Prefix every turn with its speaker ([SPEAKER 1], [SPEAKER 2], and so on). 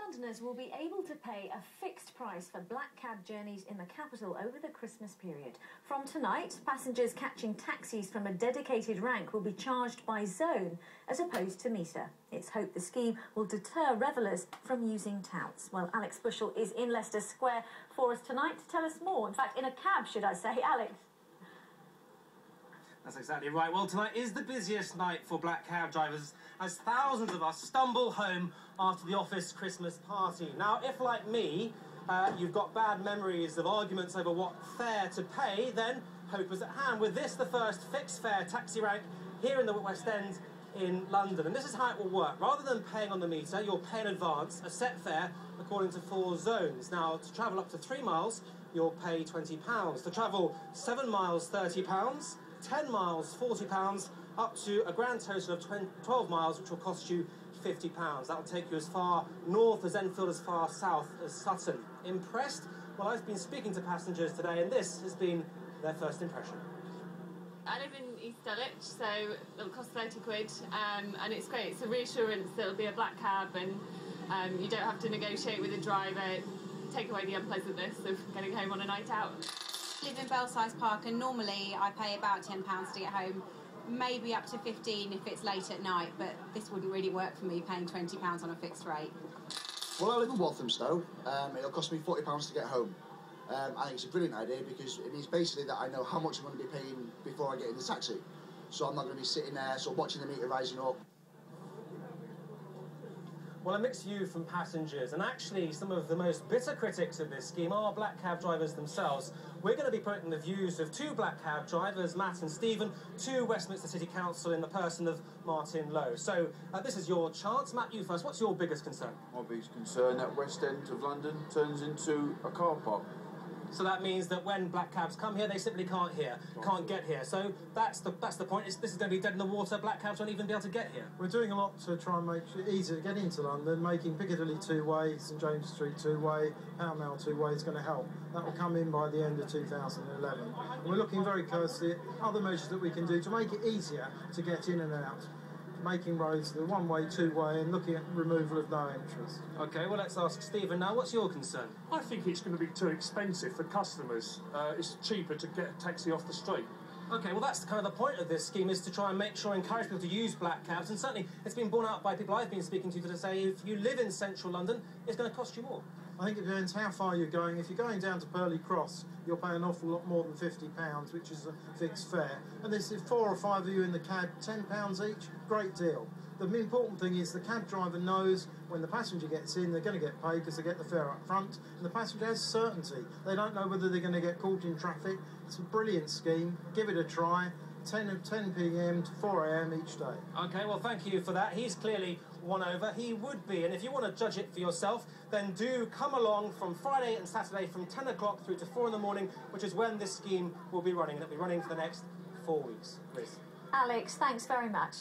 [SPEAKER 1] Londoners will be able to pay a fixed price for black cab journeys in the capital over the Christmas period. From tonight, passengers catching taxis from a dedicated rank will be charged by zone as opposed to metre. It's hoped the scheme will deter revellers from using touts. Well, Alex Bushell is in Leicester Square for us tonight to tell us more. In fact, in a cab, should I say. Alex?
[SPEAKER 2] That's exactly right. Well, tonight is the busiest night for black cab drivers as thousands of us stumble home after the office Christmas party. Now, if, like me, you've got bad memories of arguments over what fare to pay, then hope is at hand. With this, the first fixed fare taxi rank here in the West End in London. And this is how it will work. Rather than paying on the metre, you'll pay in advance a set fare according to 4 zones. Now, to travel up to 3 miles, you'll pay £20. To travel 7 miles, £30. 10 miles, £40, up to a grand total of 12 miles, which will cost you £50. That will take you as far north as Enfield, as far south as Sutton. Impressed? Well, I've been speaking to passengers today, and this has been their first impression.
[SPEAKER 3] I live in East Dulwich, so it'll cost 30 quid, and it's great. It's a reassurance that it'll be a black cab, and you don't have to negotiate with the driver, take away the unpleasantness of getting home on a night out.
[SPEAKER 4] I live in Belsize Park, and normally I pay about £10 to get home, maybe up to 15 if it's late at night, but this wouldn't really work for me, paying £20 on a fixed rate.
[SPEAKER 5] Well, I live in Walthamstow. It'll cost me £40 to get home. I think it's a brilliant idea because it means basically that I know how much I'm going to be paying before I get in the taxi. So I'm not going to be sitting there sort of watching the meter rising up.
[SPEAKER 2] Well, a mixed view from passengers, and actually some of the most bitter critics of this scheme are black cab drivers themselves. We're going to be putting the views of 2 black cab drivers, Matt and Stephen, to Westminster City Council in the person of Martin Lowe. So this is your chance. Matt, you first. What's your biggest concern?
[SPEAKER 6] My biggest concern that West End of London turns into a car park.
[SPEAKER 2] So that means that when black cabs come here, they simply can't get here. So that's the point. This is going to be dead in the water. Black cabs won't even be able to get here.
[SPEAKER 7] We're doing a lot to try and make it easier to get into London. Making Piccadilly 2-way, St James Street 2-way, Pall Mall 2-way is going to help. That will come in by the end of 2011. And we're looking very closely at other measures that we can do to make it easier to get in and out. Making roads the 1-way, 2-way, and looking at removal of no entries.
[SPEAKER 2] OK, well, let's ask Stephen now. What's your concern?
[SPEAKER 8] I think it's going to be too expensive for customers. It's cheaper to get a taxi off the street.
[SPEAKER 2] OK, well, that's kind of the point of this scheme, is to try and make sure, encourage people to use black cabs. And certainly it's been borne out by people I've been speaking to say if you live in central London, it's going to cost you more.
[SPEAKER 7] I think it depends how far you're going. If you're going down to Purley Cross, you'll pay an awful lot more than £50, which is a fixed fare. And there's 4 or 5 of you in the cab, £10 each, great deal. The important thing is the cab driver knows when the passenger gets in, they're going to get paid because they get the fare up front, and the passenger has certainty. They don't know whether they're going to get caught in traffic. It's a brilliant scheme. Give it a try. 10 p.m. to 4 a.m. each day. OK,
[SPEAKER 2] well, thank you for that. He's clearly won over. He would be. And if you want to judge it for yourself, then do come along from Friday and Saturday from 10 o'clock through to 4 in the morning, which is when this scheme will be running. It'll be running for the next 4 weeks. Liz.
[SPEAKER 1] Alex, thanks very much.